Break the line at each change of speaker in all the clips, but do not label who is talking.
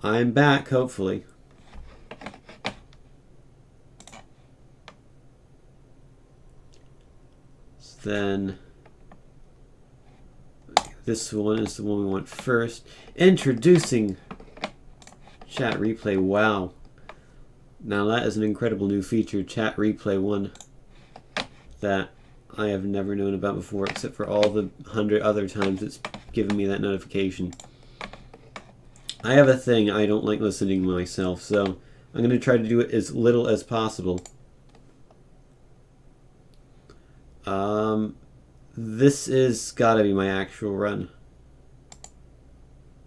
I'm back, hopefully. So then this one is the one we want first. Introducing Chat Replay. Wow. Now that is an incredible new feature, Chat Replay 1, that I have never known about before, except for all the 100 other times it's given me that notification. I have a thing, I don't like listening to myself, so I'm going to try to do it as little as possible. This is gotta be my actual run.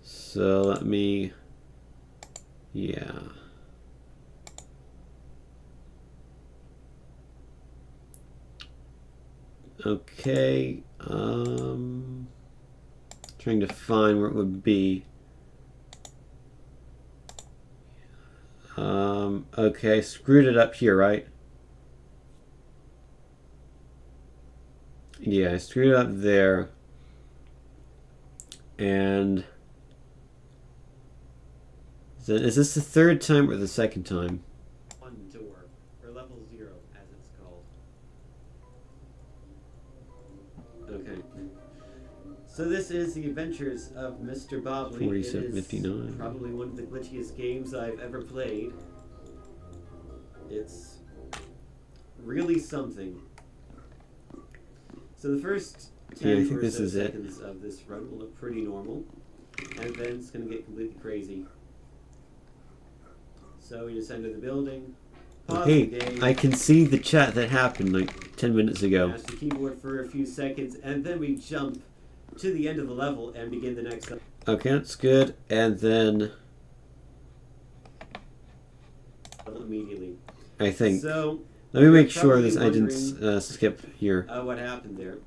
So let me, yeah. Okay, trying to find where it would be. Okay, I screwed it up here, right? Yeah, I screwed it up there. And is this the third time or the second time? One door, or level 0, as it's called. Okay. So this is the adventures of Mr. Bobley. 4759. It is probably one of the glitchiest games I've ever played. It's really something. So the first 10 or so seconds of this run will look pretty normal, and then it's going to get completely crazy. So we just enter the building. Hey, the game, I can see the chat that happened like 10 minutes ago. Mash the keyboard for a few seconds, and then we jump to the end of the level and begin the next level. Okay, that's good. And then immediately, I think. So let me make sure this I didn't skip here. What happened there?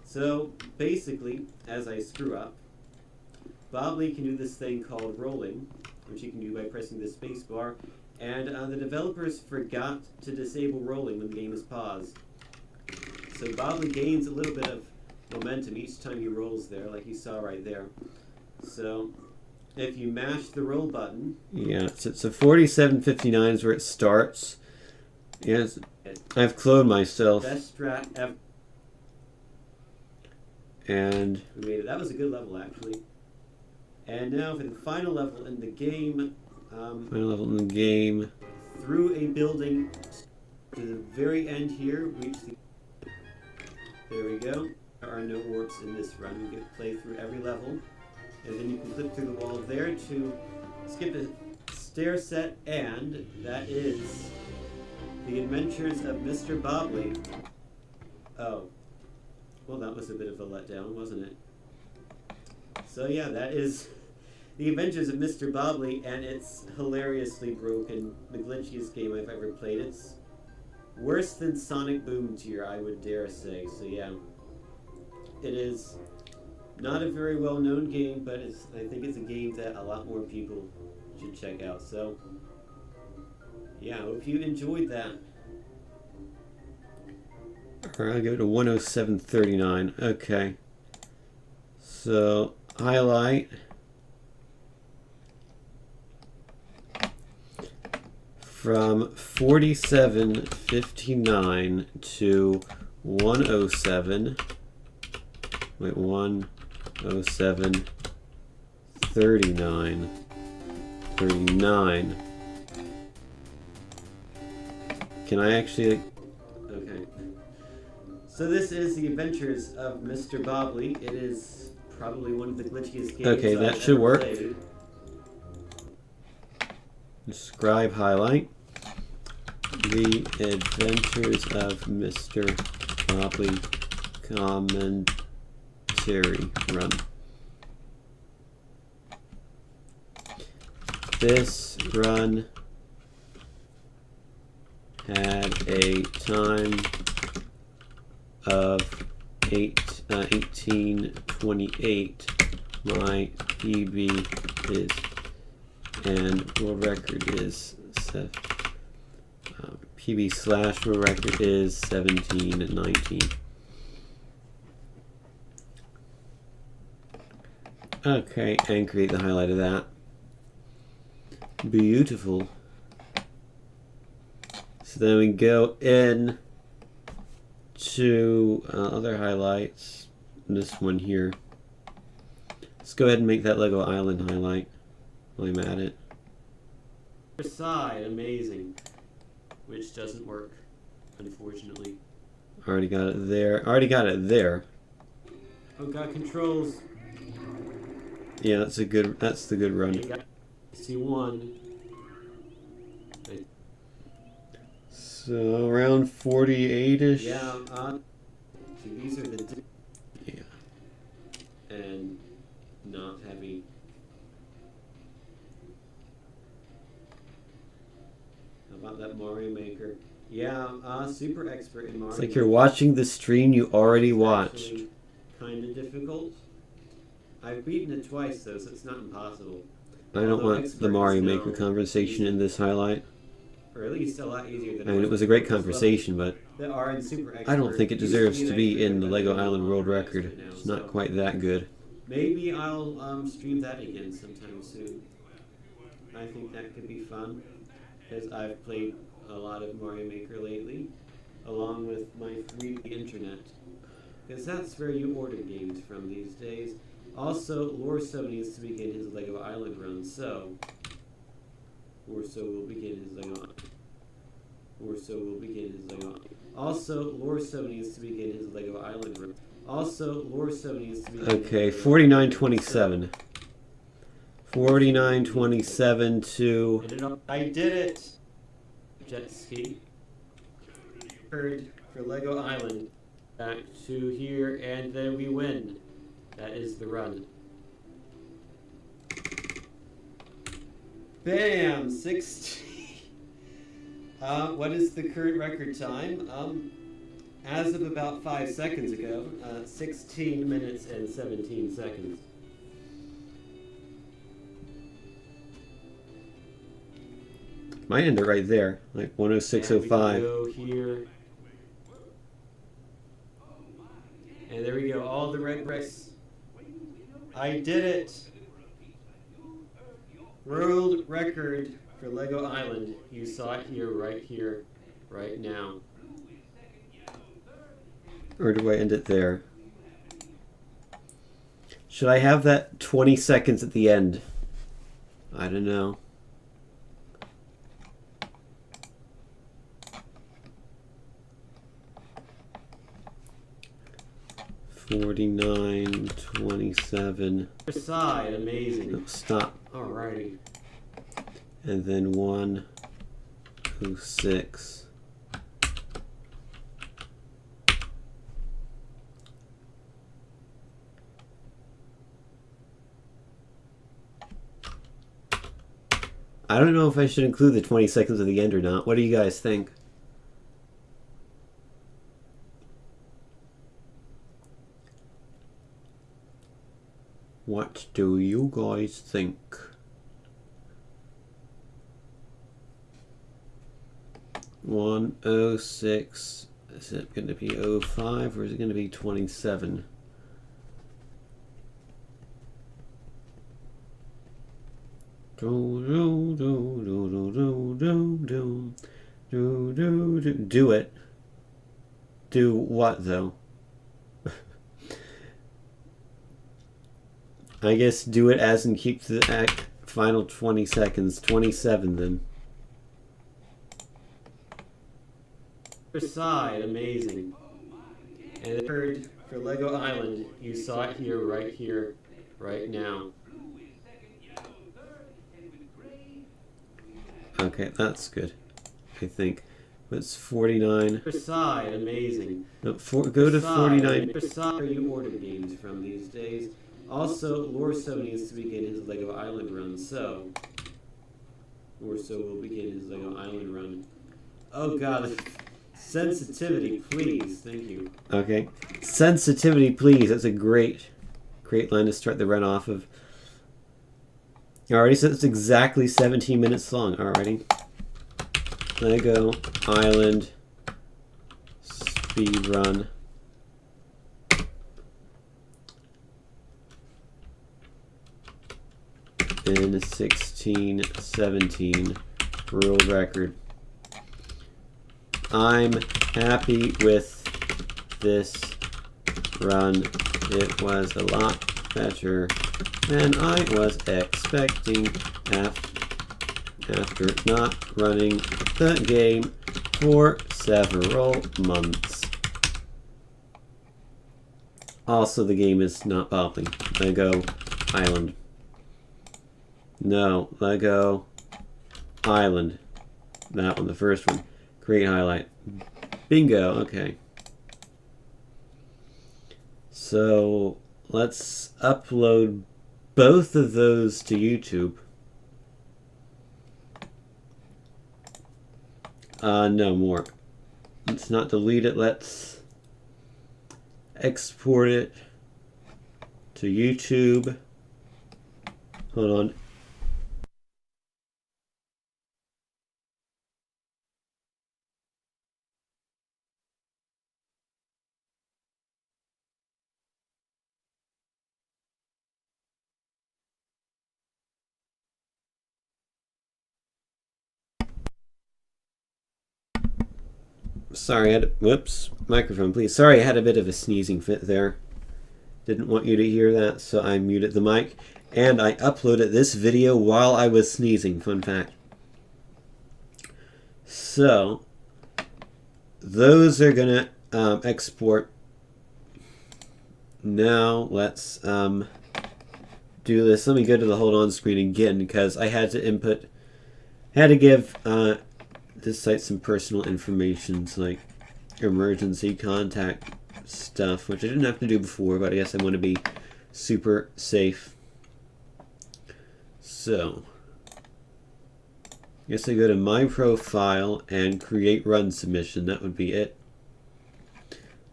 So basically, as I screw up, Bobley can do this thing called rolling, which you can do by pressing the space bar, and the developers forgot to disable rolling when the game is paused. So Bobley gains a little bit of momentum each time he rolls there, like you saw right there. So if you mash the roll button, yeah, so 4759 is where it starts. Yes, I've cloned myself. Best strat ever. And we made it. That was a good level, actually. And now for the final level in the game. Final level in the game. Through a building to the very end here. Reach the. There we go. There are no warps in this run. You get to play through every level, and then you can click through the wall there to skip a stair set, and that is the Adventures of Mr. Bobley. Oh. Well, that was a bit of a letdown, wasn't it? So yeah, that is the Adventures of Mr. Bobley, and it's hilariously broken. The glitchiest game I've ever played. It's worse than Sonic Boom Tier, I would dare say. So yeah, it is not a very well-known game, but I think it's a game that a lot more people should check out. So yeah, I hope you enjoyed that. Alright, I'll give it a 107.39. Okay. So, highlight. From 47.59 to 107. Wait, 107.39. 39. Can I actually... Okay. So this is the Adventures of Mr. Bobley. It is probably one of the glitchiest games
Okay, that should work.
Played.
Describe highlight. The Adventures of Mr. Bobley commentary run. This run had a time of 1828. My PB is, and world record is PB slash world record is 1719. Okay, and create the highlight of that. Beautiful. So then we go in to other highlights. This one here. Let's go ahead and make that Lego Island highlight while I'm at it.
Side, amazing. Which doesn't work, unfortunately.
Already got it there. Already got it there.
Oh god, controls.
Yeah, that's the good run.
C1.
So around 48-ish.
Yeah, so these are the
yeah.
And not heavy. How about that Mario Maker? Yeah, super expert in Mario.
It's like you're watching the stream you already watched.
Kind of difficult. I've beaten it twice though, so it's not impossible.
I don't want the Mario Maker conversation in this highlight.
Or at least a lot easier than
I mean, it was a great conversation, but I don't think it deserves to be in the Lego Island World Record. It's not quite that good.
Maybe I'll stream that again sometime soon. I think that could be fun, because I've played a lot of Mario Maker lately, along with my 3D internet, because that's where you order games from these days. Also, Lorso needs to begin his Lego Island run, so Lorso will begin his Lego. Also, Lorso needs to begin his Lego Island run. Also, Lorso needs to begin.
Okay, 49-27. 49-27 to.
I did it. Jet ski. Heard for Lego Island. Back to here, and then we win. That is the run. Bam! 16. What is the current record time? As of about 5 seconds ago, 16 minutes and 17 seconds.
Might end it right there, like 106.05.
Go here. And there we go, all the red bricks. I did it! World record for Lego Island. You saw it here, right now.
Or do I end it there? Should I have that 20 seconds at the end? I don't know. $49.27.
Side, amazing.
No, stop.
Alrighty.
And then 106. I don't know if I should include the 20 seconds at the end or not. What do you guys think? What do you guys think? $106. Is it going to be 05 or is it going to be 27? Do it. Do what though? I guess do it as and keep the final 20 seconds. 27 then.
Side, amazing. And heard for Lego Island. You saw it here, right now.
Okay, that's good. I think. It's 49.
Side, amazing.
No, go to 49.
Side, you order games from these days. Also, Lorso needs to begin his Lego Island run, so Lorso will begin his Lego Island run. Oh god, sensitivity, please, thank you.
Okay, sensitivity, please. That's a great line to start the run off of. Alrighty, so it's exactly 17 minutes long. Alrighty, Lego Island speed run. in 1617 world record. I'm happy with this run. It was a lot better than I was expecting after not running the game for several months. Also, the game is not Bobley. Lego Island. No, Lego Island. That one, the first one. Great highlight. Bingo, okay. So, let's upload both of those to YouTube. No more. Let's not delete it. Let's export it to YouTube. Hold on. Sorry, whoops, microphone please. Sorry, I had a bit of a sneezing fit there. Didn't want you to hear that, so I muted the mic. And I uploaded this video while I was sneezing, fun fact. So, those are gonna export. Now, let's do this. Let me go to the hold on screen again, because I had to give this site some personal information, like emergency contact stuff, which I didn't have to do before, but I guess I want to be super safe. So, I guess I go to my profile and create run submission. That would be it.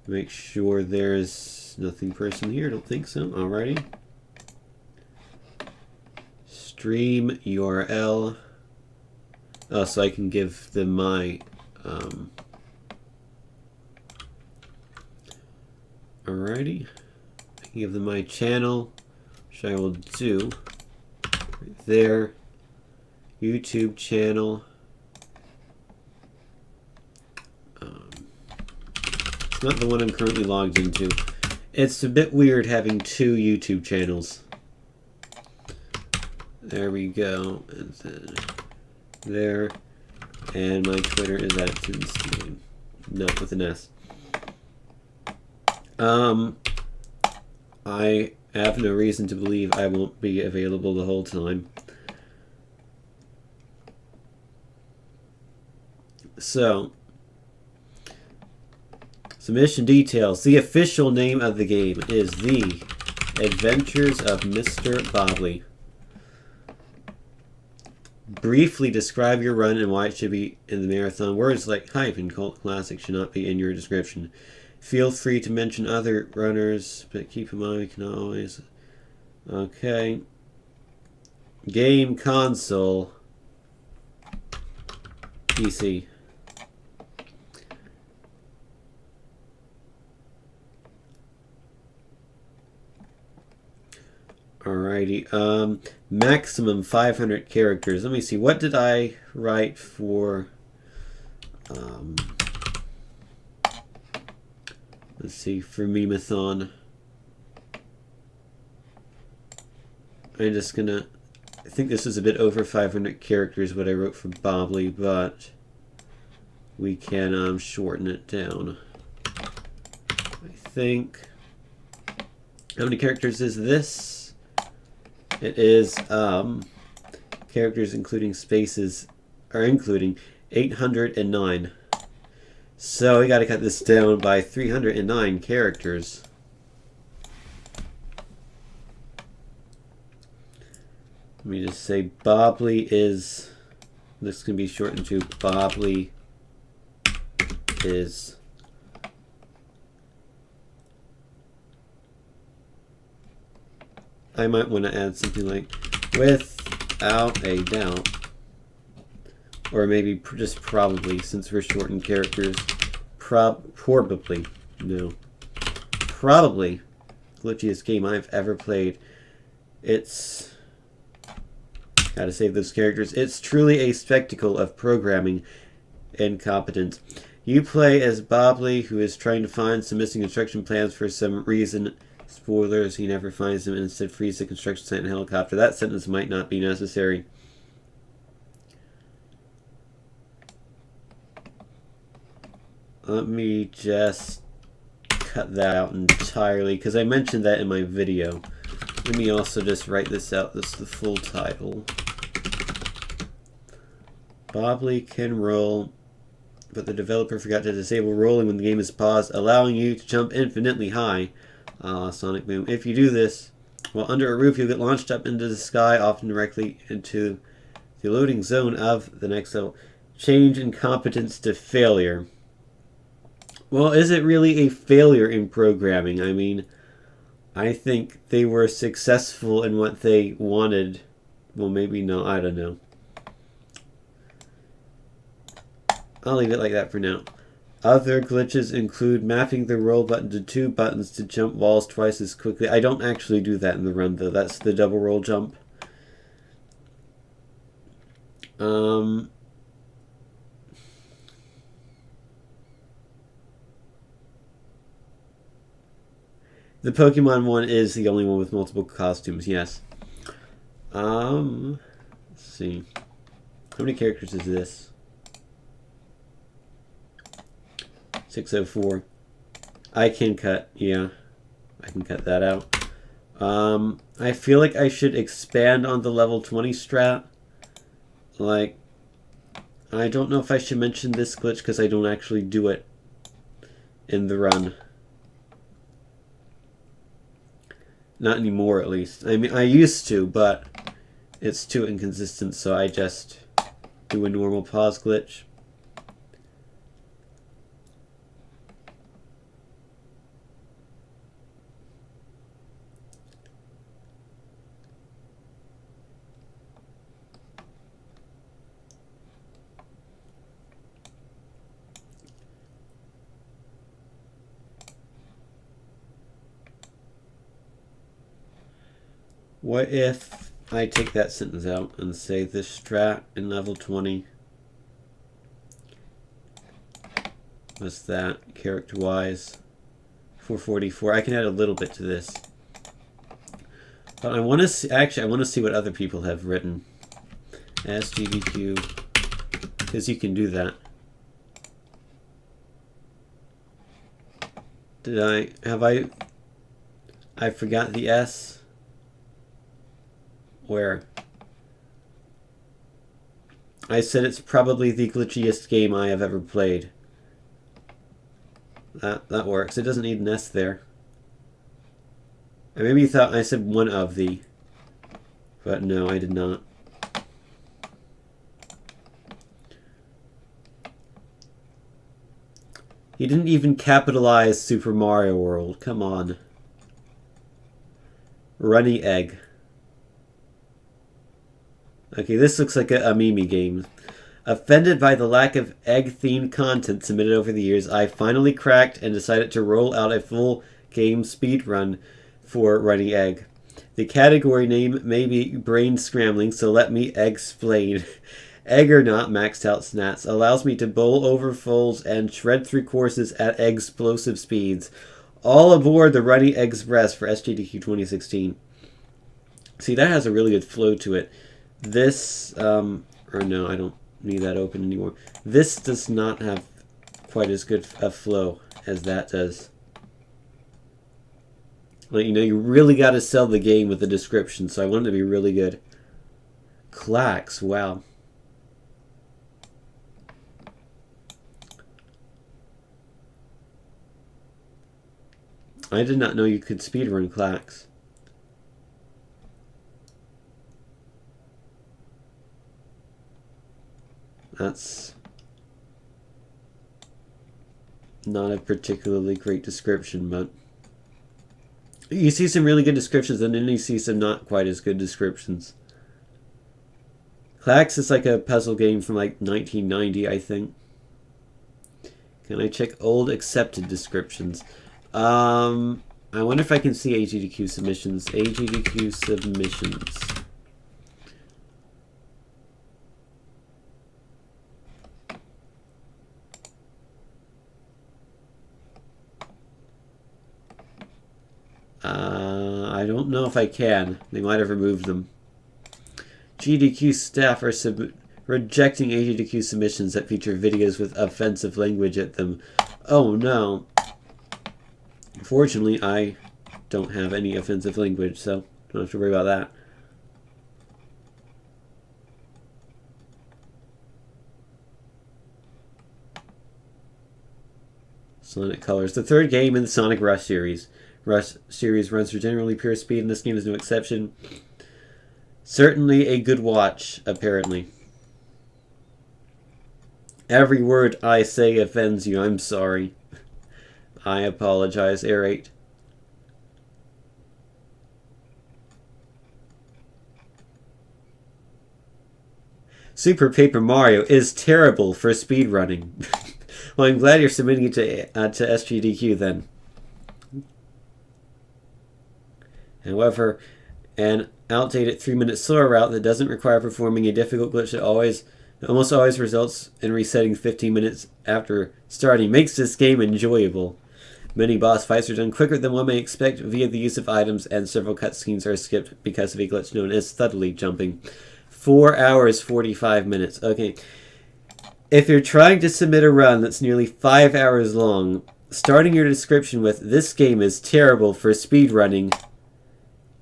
Make sure there's nothing personal here. I don't think so. Alrighty. Stream URL. Oh, so I can give them my alrighty. I can give them my channel, which I will do right there. YouTube channel. It's not the one I'm currently logged into. It's a bit weird having two YouTube channels. There we go. And then there, and my Twitter is at Steven, not with an S. I have no reason to believe I won't be available the whole time. So, submission details. The official name of the game is The Adventures of Mr. Bobley. Briefly describe your run and why it should be in the marathon. Words like hype and cult classic should not be in your description. Feel free to mention other runners, but keep in mind we can always... Okay. Game console. PC. Alrighty, maximum 500 characters. Let me see, what did I write for, let's see, for Memathon. I'm just gonna, I think this is a bit over 500 characters what I wrote for Bobley, but we can shorten it down. I think, how many characters is this? It is characters including spaces, or including 809. So we got to cut this down by 309 characters. Let me just say Bobley is, this can be shortened to Bobley is I might want to add something like without a doubt, or maybe just probably, since we're shortened characters. Probably, no, probably glitchiest game I've ever played. It's how to save those characters. It's truly a spectacle of programming incompetence. You play as Bobley, who is trying to find some missing construction plans for some reason. Spoilers, he never finds them and instead frees the construction site in a helicopter. That sentence might not be necessary. Let me just cut that out entirely, because I mentioned that in my video. Let me also just write this out. This is the full title. Bobley can roll, but the developer forgot to disable rolling when the game is paused, allowing you to jump infinitely high. Sonic Boom. If you do this while under a roof, you'll get launched up into the sky, often directly into the loading zone of the next level. Change incompetence to failure. Well, is it really a failure in programming? I mean, I think they were successful in what they wanted. Well, maybe not. I don't know. I'll leave it like that for now. Other glitches include mapping the roll button to 2 buttons to jump walls twice as quickly. I don't actually do that in the run, though. That's the double roll jump. The Pokemon one is the only one with multiple costumes, yes. Let's see. How many characters is this? 604. I can cut, yeah. I can cut that out. I feel like I should expand on the level 20 strat. Like, I don't know if I should mention this glitch because I don't actually do it in the run. Not anymore, at least. I mean, I used to, but it's too inconsistent, so I just do a normal pause glitch. What if I take that sentence out and say this strat in level 20 was that character-wise 444. I can add a little bit to this. But I want to see, actually I want to see what other people have written. SGDQ, because you can do that. I forgot the S. Where I said it's probably the glitchiest game I have ever played. That works. It doesn't need an S there. I maybe thought I said one of the, but no, I did not. He didn't even capitalize Super Mario World. Come on. Runny Egg. Okay, this looks like a Mimi game. Offended by the lack of egg-themed content submitted over the years, I finally cracked and decided to roll out a full game speedrun for Runny Egg. The category name may be brain scrambling, so let me explain. Egg or not, maxed out snats allows me to bowl over folds and shred through courses at explosive speeds. All aboard the Runny Express for SGDQ 2016. See, that has a really good flow to it. This, or no, I don't need that open anymore. This does not have quite as good a flow as that does. Like, you know, you really got to sell the game with the description, so I want it to be really good. Clacks, wow. I did not know you could speedrun Clacks. That's not a particularly great description, but you see some really good descriptions and then you see some not quite as good descriptions. Clacks is like a puzzle game from like 1990, I think. Can I check old accepted descriptions? I wonder if I can see AGDQ submissions. AGDQ submissions. I don't know if I can. They might have removed them. GDQ staff are rejecting AGDQ submissions that feature videos with offensive language at them. Oh no. Fortunately, I don't have any offensive language, so don't have to worry about that. Sonic Colors. The third game in the Sonic Rush series. Rush series runs for generally pure speed, and this game is no exception. Certainly a good watch, apparently. Every word I say offends you. I'm sorry. I apologize, Air8. Super Paper Mario is terrible for speedrunning. Well, I'm glad you're submitting it to SGDQ then. However, an outdated 3-minute slower route that doesn't require performing a difficult glitch that almost always results in resetting 15 minutes after starting makes this game enjoyable. Many boss fights are done quicker than one may expect via the use of items, and several cutscenes are skipped because of a glitch known as thoroughly jumping. 4 hours, 45 minutes. Okay. If you're trying to submit a run that's nearly 5 hours long, starting your description with "this game is terrible for speedrunning"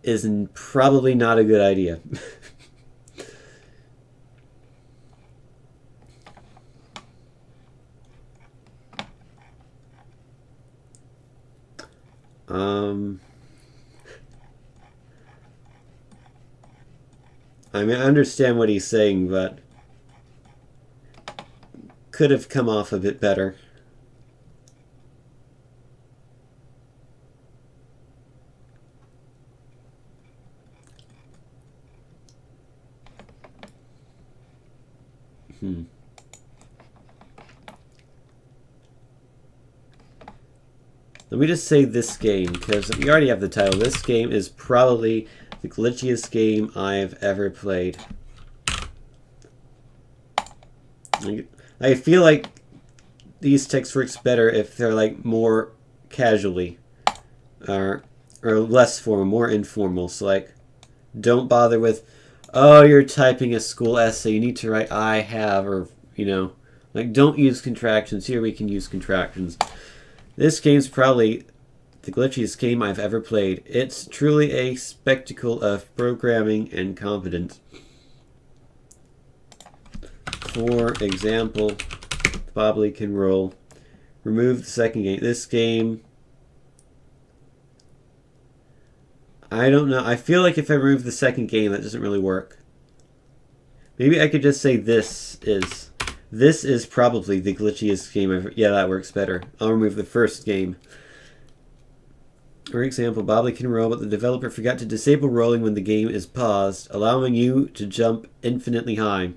is probably not a good idea. I mean, I understand what he's saying, but could have come off a bit better. Let me just say this game, because we already have the title. This game is probably the glitchiest game I've ever played. I feel like these texts works better if they're like more casually, or less formal, more informal. So like, don't bother with, "Oh, you're typing a school essay, you need to write I have," or, you know, like, don't use contractions. Here we can use contractions. This game's probably the glitchiest game I've ever played. It's truly a spectacle of programming and competence. For example, Bobley can roll. Remove the second game. This game, I don't know. I feel like if I remove the second game, that doesn't really work. Maybe I could just say this is probably the glitchiest game ever. Yeah, that works better. I'll remove the first game. For example, Bobley can roll, but the developer forgot to disable rolling when the game is paused, allowing you to jump infinitely high.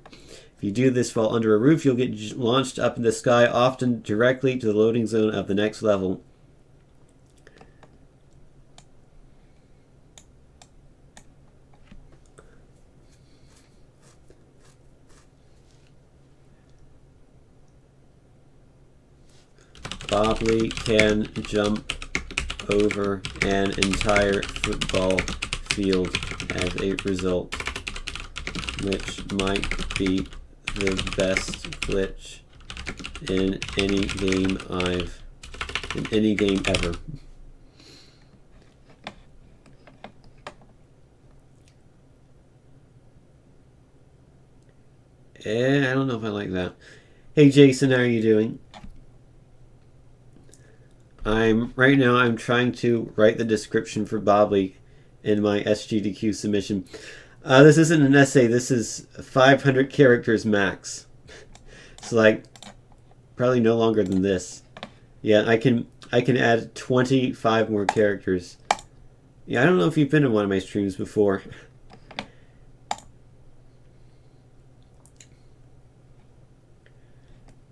If you do this while under a roof, you'll get launched up in the sky, often directly to the loading zone of the next level. Bobley can jump over an entire football field as a result, which might be the best glitch in any game ever. I don't know if I like that. Hey Jason, how are you doing? Right now I'm trying to write the description for Bobley in my SGDQ submission. This isn't an essay, this is 500 characters max. It's like probably no longer than this. Yeah, I can add 25 more characters. Yeah, I don't know if you've been in one of my streams before.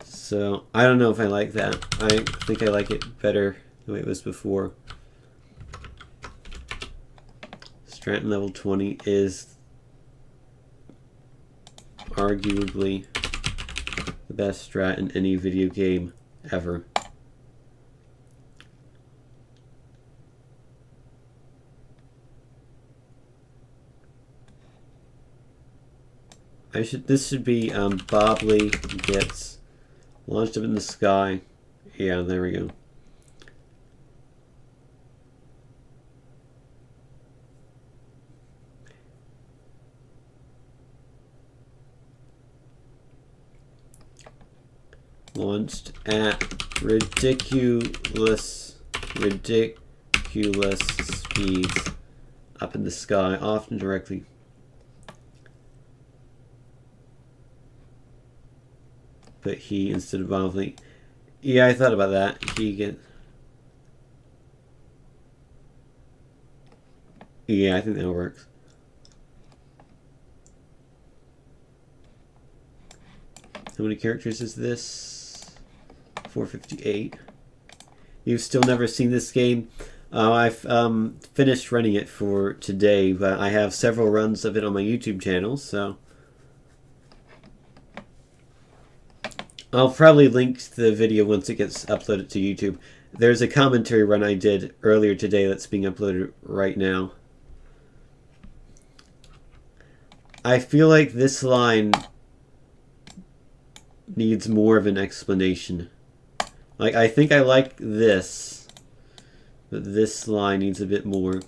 So, I don't know if I like that. I think I like it better the way it was before. Stratton level 20 is arguably the best strat in any video game ever. This should be Bobley gets launched up in the sky. Yeah, there we go. Launched at ridiculous speeds up in the sky, often directly. But he instead of Bobley. Yeah, I thought about that. He get. Yeah, I think that works. How many characters is this? 458. You've still never seen this game? I've finished running it for today, but I have several runs of it on my YouTube channel, so I'll probably link the video once it gets uploaded to YouTube. There's a commentary run I did earlier today that's being uploaded right now. I feel like this line needs more of an explanation. Like, I think I like this, but this line needs a bit more.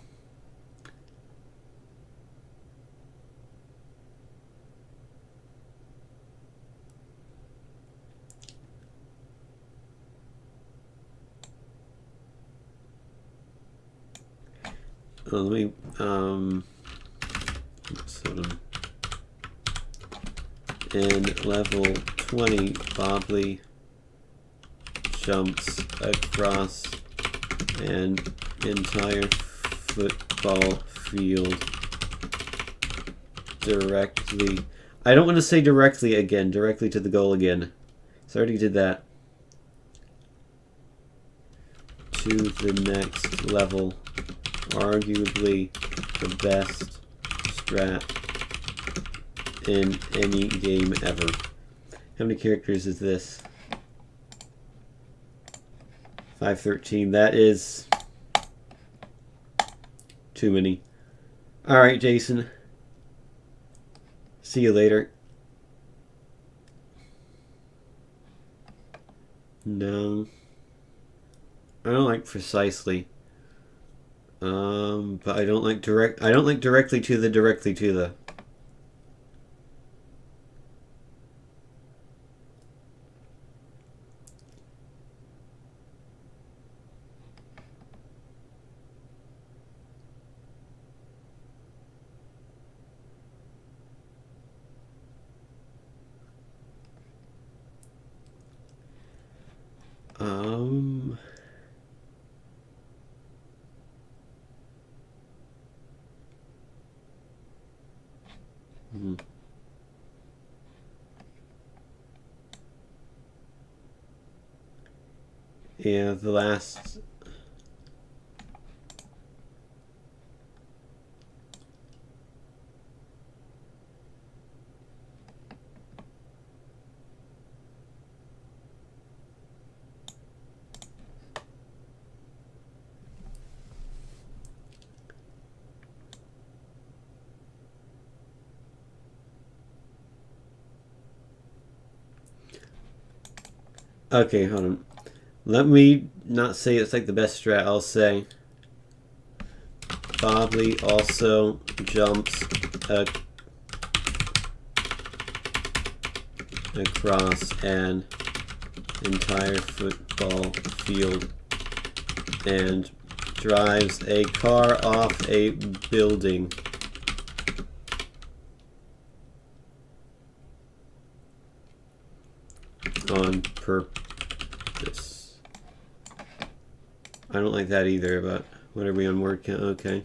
Oh, let me, in level 20, Bobley jumps across an entire football field directly. I don't want to say directly again, directly to the goal again. So I already did that. To the next level. Arguably the best strat in any game ever. How many characters is this? 513. That is too many. Alright, Jason. See you later. No. I don't like precisely. But I don't like directly to the. Yeah, the last. Okay, hold on. Let me not say it's like the best strat. I'll say Bobley also jumps across an entire football field and drives a car off a building. On purpose. I don't like that either, but what are we on word count? Okay.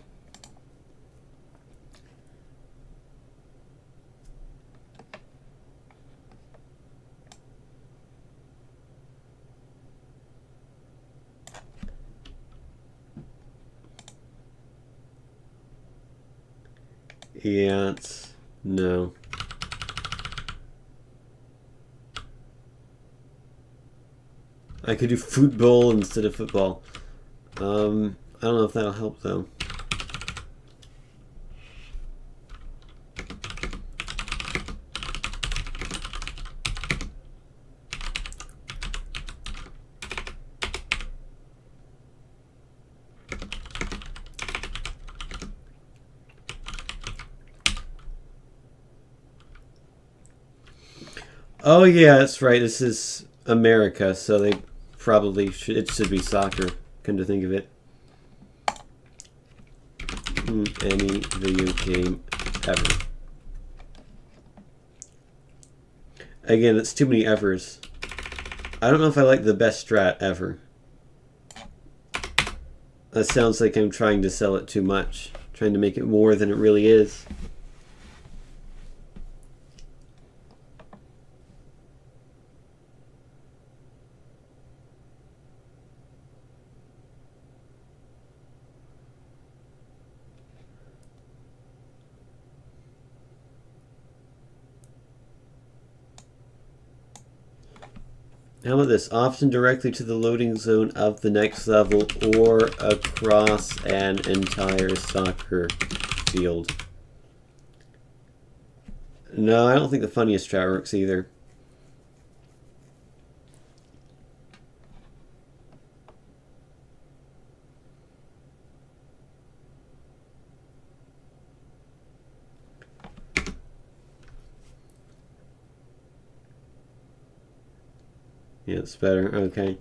Yeah, it's no. I could do football instead of football. I don't know if that'll help though. Oh yeah, that's right. This is America, so they probably should. It should be soccer. Come to think of it. Any video game ever. Again, it's too many evers. I don't know if I like the best strat ever. That sounds like I'm trying to sell it too much. Trying to make it more than it really is. How about this? Often directly to the loading zone of the next level or across an entire soccer field. No, I don't think the funniest strat works either. Yeah, it's better. Okay.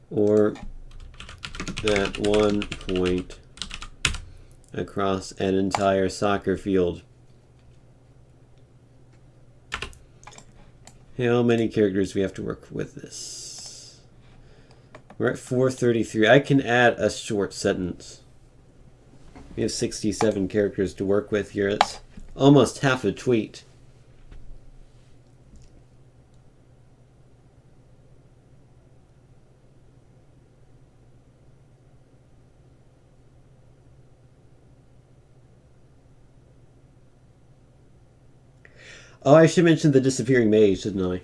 Or at one point across an entire soccer field. How many characters do we have to work with this? We're at 433. I can add a short sentence. We have 67 characters to work with here. It's almost half a tweet. Oh, I should mention the disappearing mage, shouldn't I?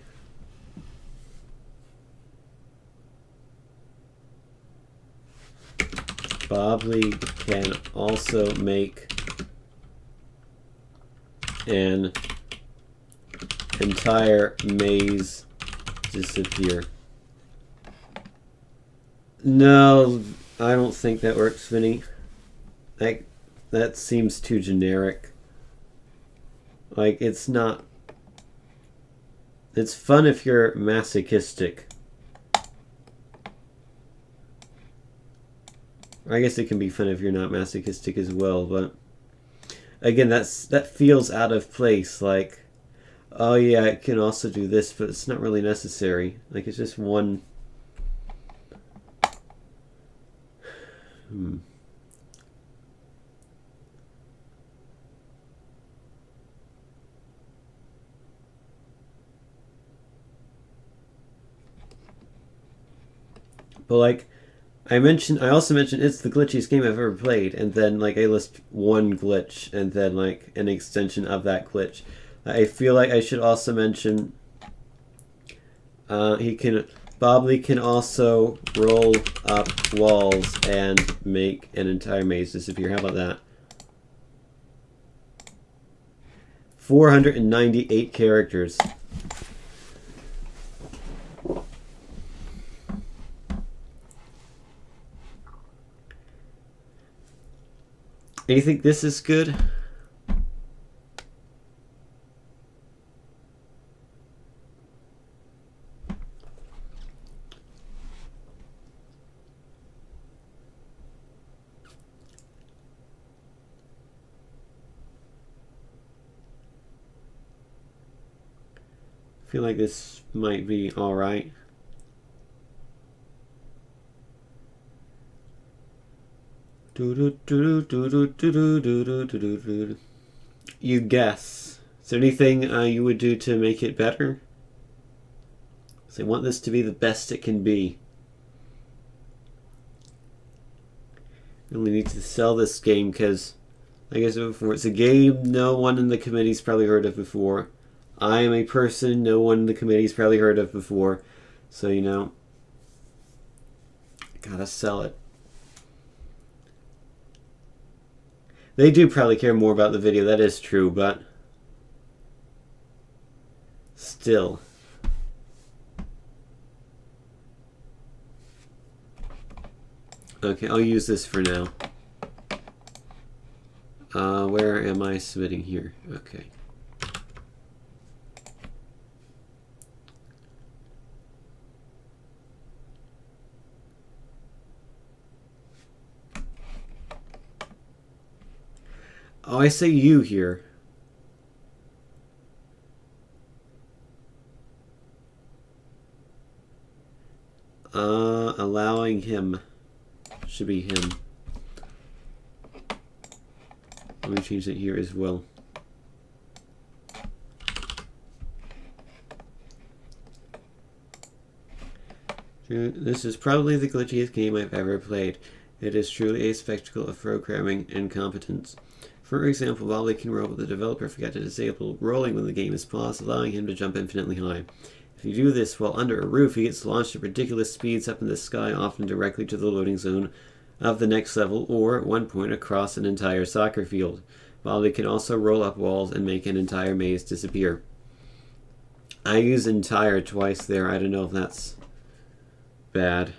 Bobley can also make an entire maze disappear. No, I don't think that works, Vinny. That seems too generic. Like, it's not... It's fun if you're masochistic. I guess it can be fun if you're not masochistic as well, but... Again, that feels out of place, like... Oh yeah, it can also do this, but it's not really necessary. Like, it's just one... But like, I also mentioned it's the glitchiest game I've ever played, and then like I list one glitch, and then like an extension of that glitch. I feel like I should also mention Bobley can also roll up walls and make an entire maze disappear. How about that? 498 characters. And you think this is good? I feel like this might be alright. You guess. Is there anything you would do to make it better? So I want this to be the best it can be. We only need to sell this game because, like I said before, it's a game no one in the committee's probably heard of before. I am a person no one in the committee's probably heard of before. So, you know, gotta sell it. They do probably care more about the video, that is true, but still. Okay, I'll use this for now. Where am I submitting here? Okay. Oh, I say you here. Allowing him. Should be him. Let me change it here as well. This is probably the glitchiest game I've ever played. It is truly a spectacle of programming incompetence. For example, Bobley can roll, but the developer forgot to disable rolling when the game is paused, allowing him to jump infinitely high. If you do this while under a roof, he gets launched at ridiculous speeds up in the sky, often directly to the loading zone of the next level, or at one point across an entire soccer field. Bobley can also roll up walls and make an entire maze disappear. I use entire twice there. I don't know if that's bad.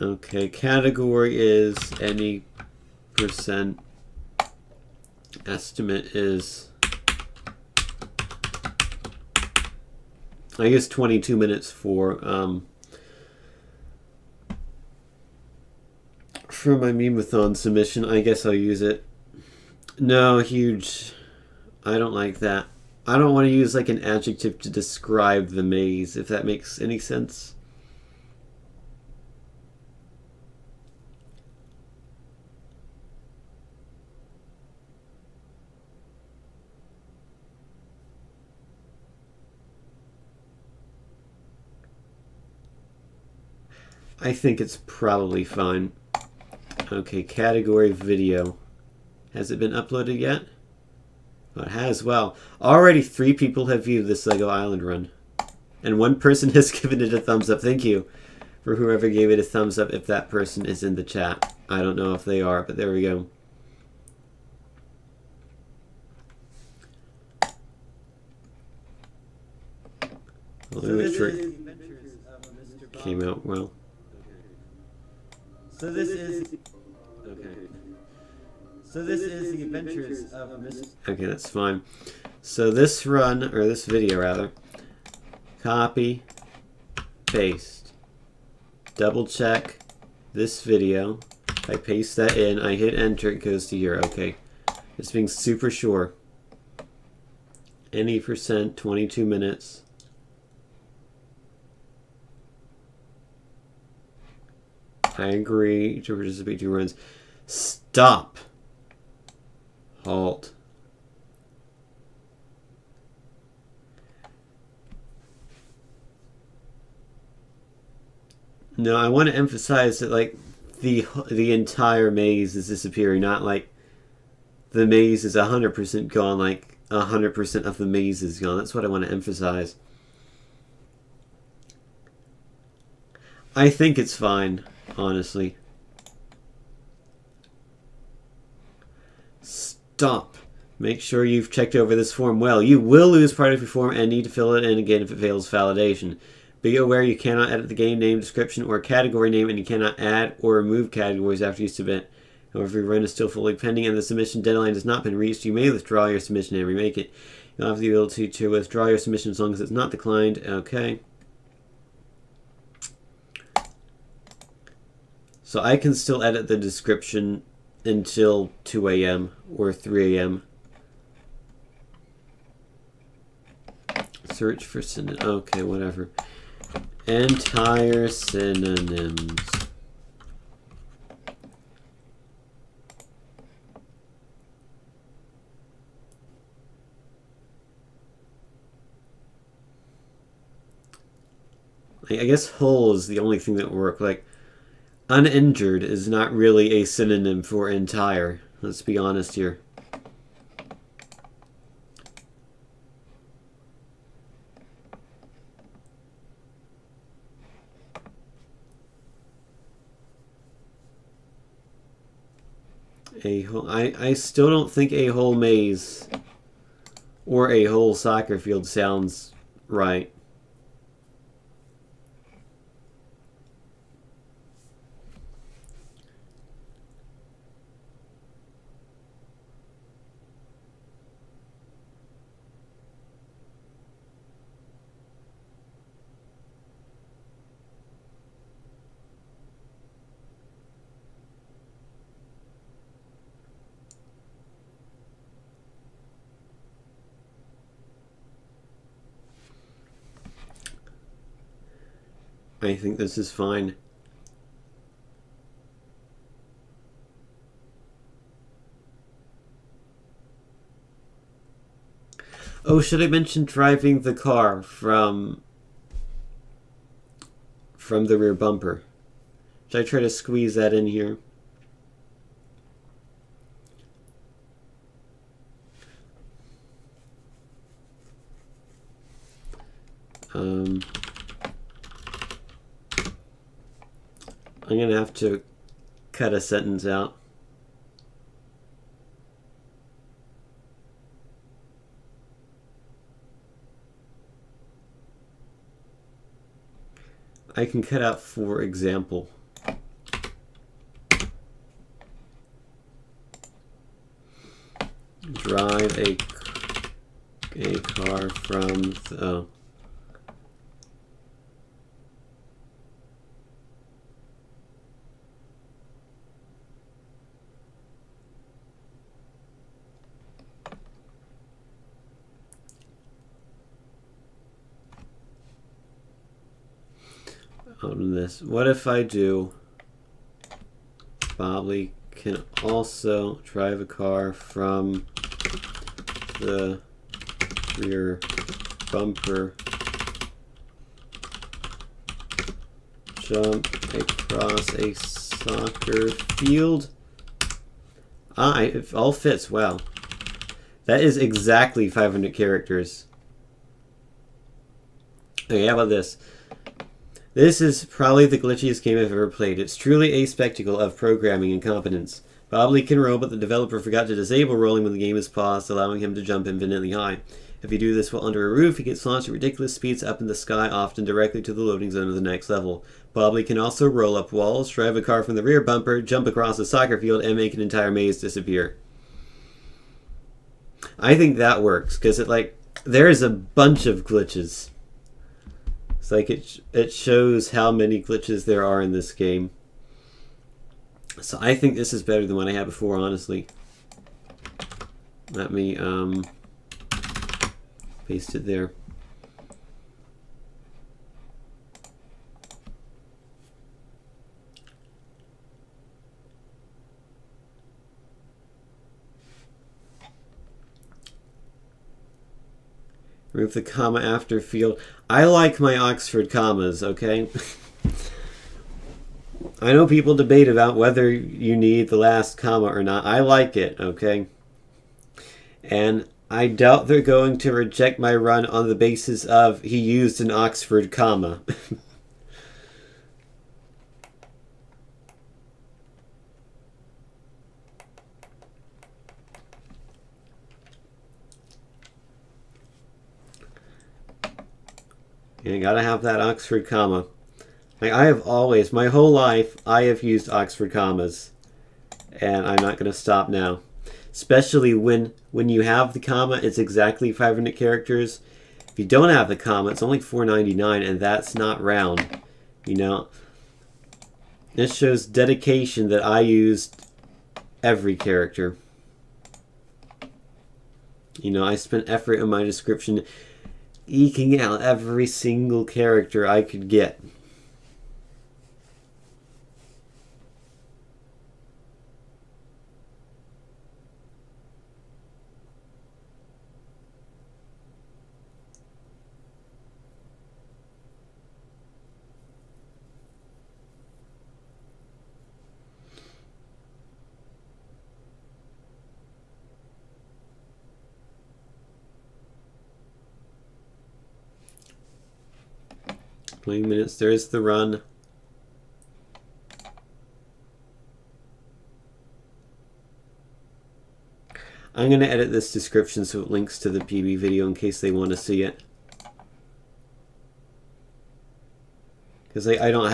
Okay, category is any percent. Estimate is, I guess, 22 minutes for my Meme-a-thon submission. I guess I'll use it. No, huge. I don't like that. I don't want to use like an adjective to describe the maze, if that makes any sense. I think it's probably fine. Okay, category video. Has it been uploaded yet? Oh, it has. Wow. Already 3 people have viewed this Lego Island run. And 1 person has given it a thumbs up. Thank you for whoever gave it a thumbs up, if that person is in the chat. I don't know if they are, but there we go. Well, let me make sure it came out well.
So this is okay. So this is the adventures of Mr.
Okay, that's fine. So this run, or this video rather, copy, paste, double check this video. I paste that in, I hit enter, it goes to here. Okay, just being super sure. Any percent, 22 minutes. I agree to participate 2 runs. Stop. Halt. No, I want to emphasize that like the entire maze is disappearing, not like the maze is 100% gone, like 100% of the maze is gone. That's what I want to emphasize. I think it's fine, honestly. Stop. Make sure you've checked over this form well. You will lose part of your form and need to fill it in again if it fails validation. Be aware you cannot edit the game name, description, or category name, and you cannot add or remove categories after you submit. However, your run is still fully pending and the submission deadline has not been reached, you may withdraw your submission and remake it. You'll have the ability to withdraw your submission as long as it's not declined. Okay. So I can still edit the description until 2 a.m. or 3 a.m. Search for synonyms. Okay, whatever. Entire synonyms. I guess whole is the only thing that will work. Like, uninjured is not really a synonym for entire. Let's be honest here. I still don't think a whole maze or a whole soccer field sounds right. I think this is fine. Oh, should I mention driving the car from the rear bumper? Should I try to squeeze that in here? I'm gonna have to cut a sentence out. I can cut out, for example. Drive a car from the, oh. On this. What if I do Bobley can also drive a car from the rear bumper, jump across a soccer field? It all fits. Wow. That is exactly 500 characters. Okay, how about this? This is probably the glitchiest game I've ever played. It's truly a spectacle of programming incompetence. Bobley can roll, but the developer forgot to disable rolling when the game is paused, allowing him to jump infinitely high. If you do this while under a roof, he gets launched at ridiculous speeds up in the sky, often directly to the loading zone of the next level. Bobley can also roll up walls, drive a car from the rear bumper, jump across a soccer field, and make an entire maze disappear. I think that works, because there is a bunch of glitches. It's like it shows how many glitches there are in this game. So I think this is better than what I had before, honestly. Let me paste it there. Remove the comma after field. I like my Oxford commas, okay? I know people debate about whether you need the last comma or not. I like it, okay? And I doubt they're going to reject my run on the basis of he used an Oxford comma. You gotta have that Oxford comma. I have always, my whole life, I have used Oxford commas. And I'm not gonna stop now. Especially when you have the comma, it's exactly 500 characters. If you don't have the comma, it's only $4.99, and that's not round. You know, this shows dedication that I used every character. You know, I spent effort in my description eking out every single character I could get. Minutes. There's the run. I'm going to edit this description so it links to the PB video in case they want to see it. Because I don't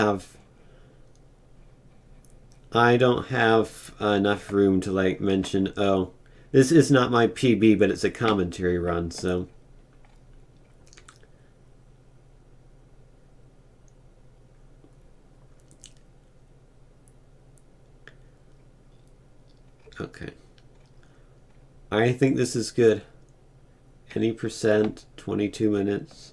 have enough room to like mention, oh, this is not my PB, but it's a commentary run, so. Okay. I think this is good. Any percent, 22 minutes.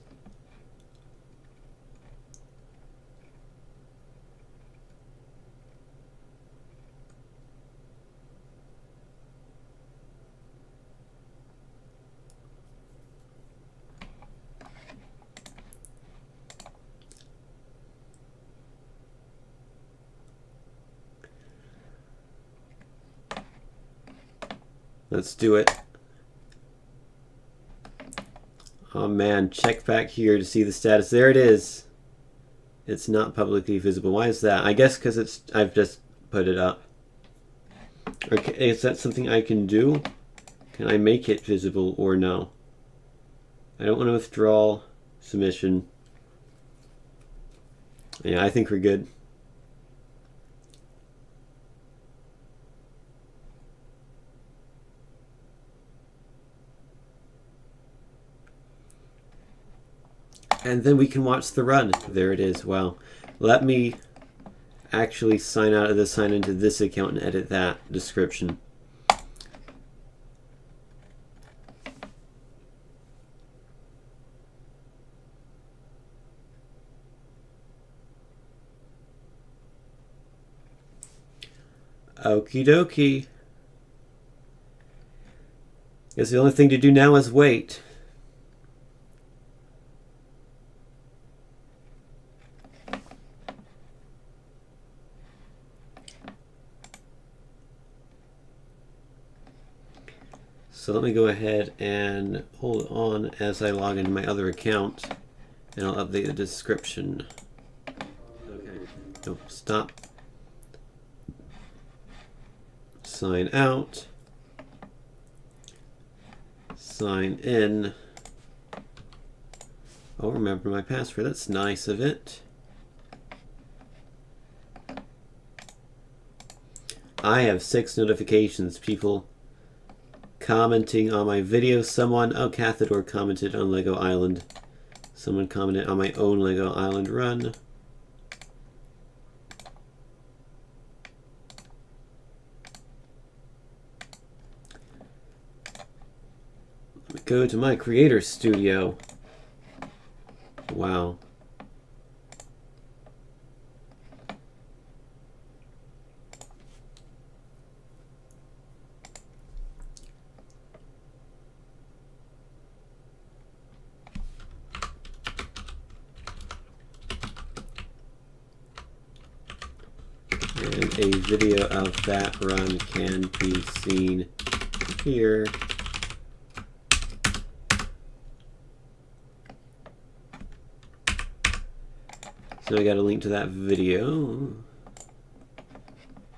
Let's do it. Oh man, check back here to see the status. There it is. It's not publicly visible. Why is that? I guess because I've just put it up. Okay, is that something I can do? Can I make it visible or no? I don't want to withdraw submission. Yeah, I think we're good. And then we can watch the run. There it is. Wow. Let me actually sign out of this, sign into this account, and edit that description. Okie dokie. Guess the only thing to do now is wait. So let me go ahead and hold on as I log into my other account, and I'll update the description. Okay. No, stop. Sign out. Sign in. Oh, remember my password. That's nice of it. I have 6 notifications. People commenting on my video. Someone, oh, Cathador commented on Lego Island. Someone commented on my own Lego Island run. Let me go to my creator studio. Wow. And a video of that run can be seen here. So I got a link to that video.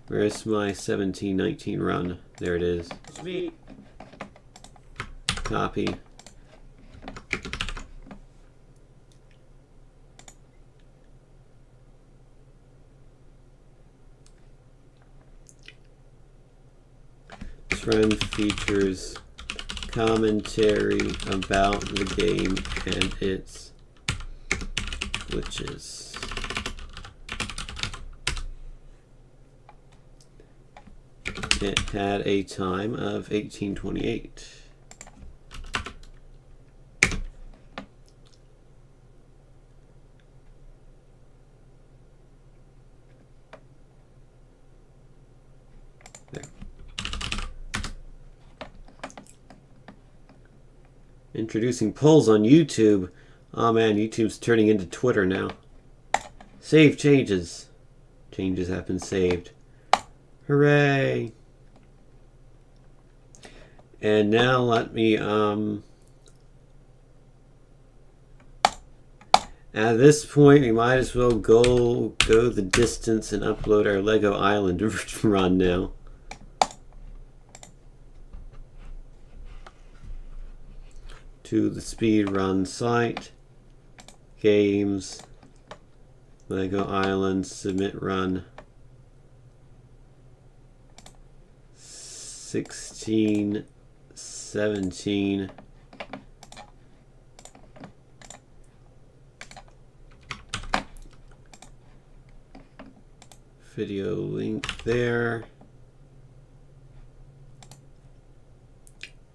Where's my 1719 run? There it is. Sweet. Copy. Run features commentary about the game and its glitches. It had a time of 1828. Introducing polls on YouTube. Oh man, YouTube's turning into Twitter now. Save changes. Changes have been saved. Hooray! And now let me at this point we might as well go the distance and upload our Lego Island run now. to the speedrun site. Games, Lego Island, submit run. 16, 17. Video link there.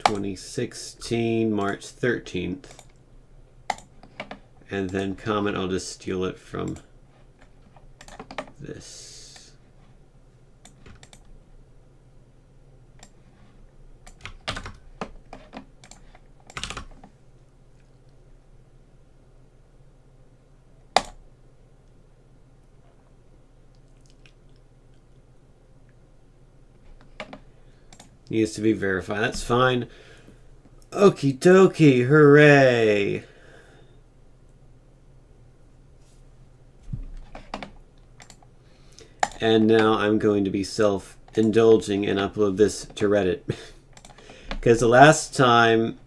2016, March 13th. And then comment, I'll just steal it from this. Needs to be verified. That's fine. Okie dokie. Hooray. And now I'm going to be self-indulging and upload this to Reddit. Because the last time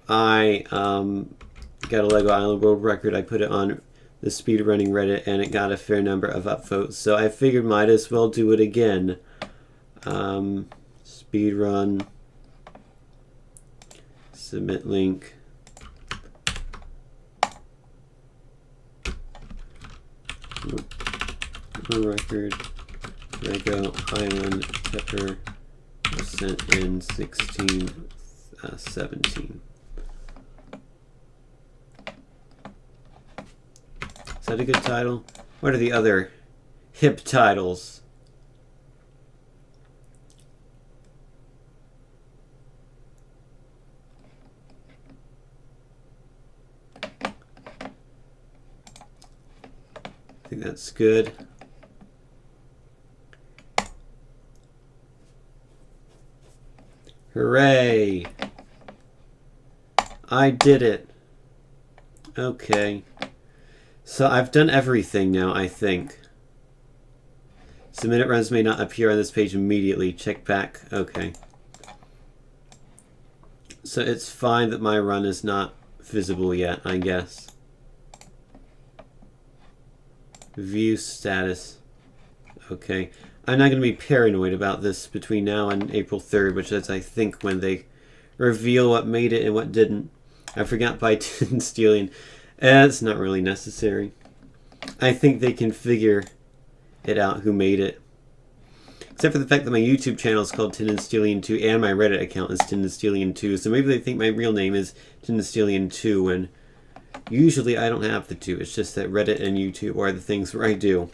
I got a Lego Island World Record, I put it on the speedrunning Reddit and it got a fair number of upvotes. So I figured might as well do it again. Speedrun, submit link. Record, Lego Island Pepper sent in 16, 17. Is that a good title? What are the other hip titles? I think that's good. Hooray! I did it. Okay. So I've done everything now, I think. Submitted runs may not appear on this page immediately. Check back. Okay. So it's fine that my run is not visible yet, I guess. View status. Okay. I'm not going to be paranoid about this between now and April 3rd, which is, I think, when they reveal what made it and what didn't. I forgot by Tin Stealing. It's not really necessary. I think they can figure it out who made it. Except for the fact that my YouTube channel is called Tin and Stealing 2 and my Reddit account is Tin and Stealing 2. So maybe they think my real name is Tin and Stealing 2 when usually I don't have the two. It's just that Reddit and YouTube are the things where I do.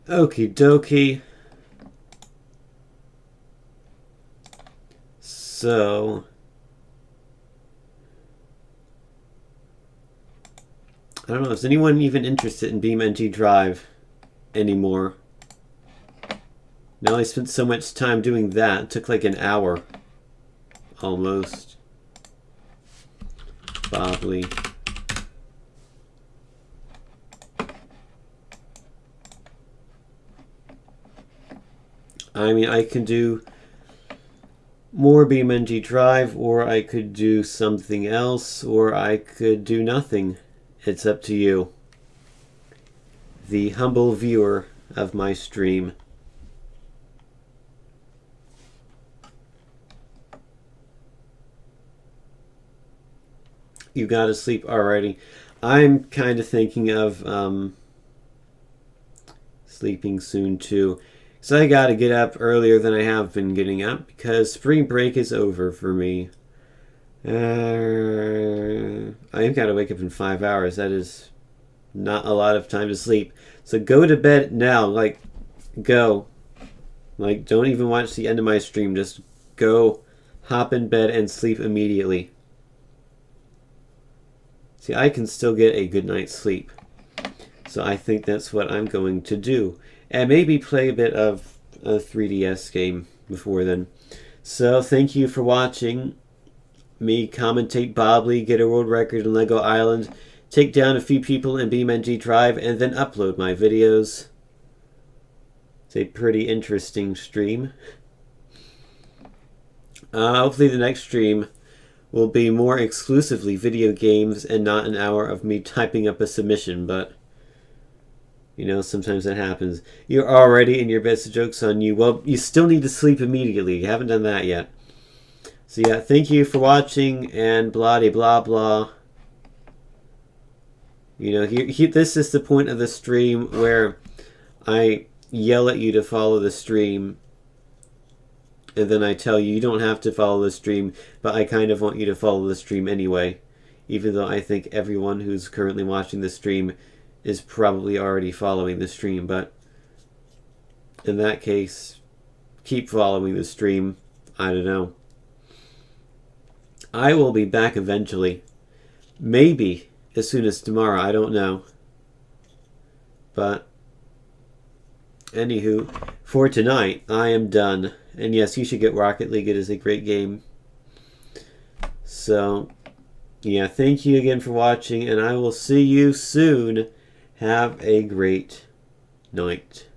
Okie dokie. So I don't know, is anyone even interested in BeamNG Drive anymore? Now I spent so much time doing that. It took like an hour. Almost. Bobley. I mean, I can do more BeamNG Drive, or I could do something else, or I could do nothing. It's up to you, the humble viewer of my stream. You gotta sleep already. I'm kind of thinking of sleeping soon too. So I gotta get up earlier than I have been getting up because spring break is over for me. I've got to wake up in 5 hours. That is not a lot of time to sleep. So go to bed now. Like, go. Like, don't even watch the end of my stream. Just go, hop in bed, and sleep immediately. See, I can still get a good night's sleep. So I think that's what I'm going to do. And maybe play a bit of a 3DS game before then. So thank you for watching me commentate Bobley, get a world record in Lego Island. take down a few people in BeamNG Drive, and then upload my videos. It's a pretty interesting stream. Hopefully the next stream will be more exclusively video games and not an hour of me typing up a submission, but you know, sometimes that happens. You're already in your best of jokes on you. Well, you still need to sleep immediately. You haven't done that yet. So yeah, thank you for watching, and blah de blah blah. You know, this is the point of the stream where I yell at you to follow the stream, and then I tell you don't have to follow the stream, but I kind of want you to follow the stream anyway, even though I think everyone who's currently watching the stream is probably already following the stream. But in that case, keep following the stream. I don't know. I will be back eventually. Maybe as soon as tomorrow. I don't know. But anywho, for tonight, I am done. And yes, you should get Rocket League. It is a great game. So, yeah, thank you again for watching, and I will see you soon. Have a great night.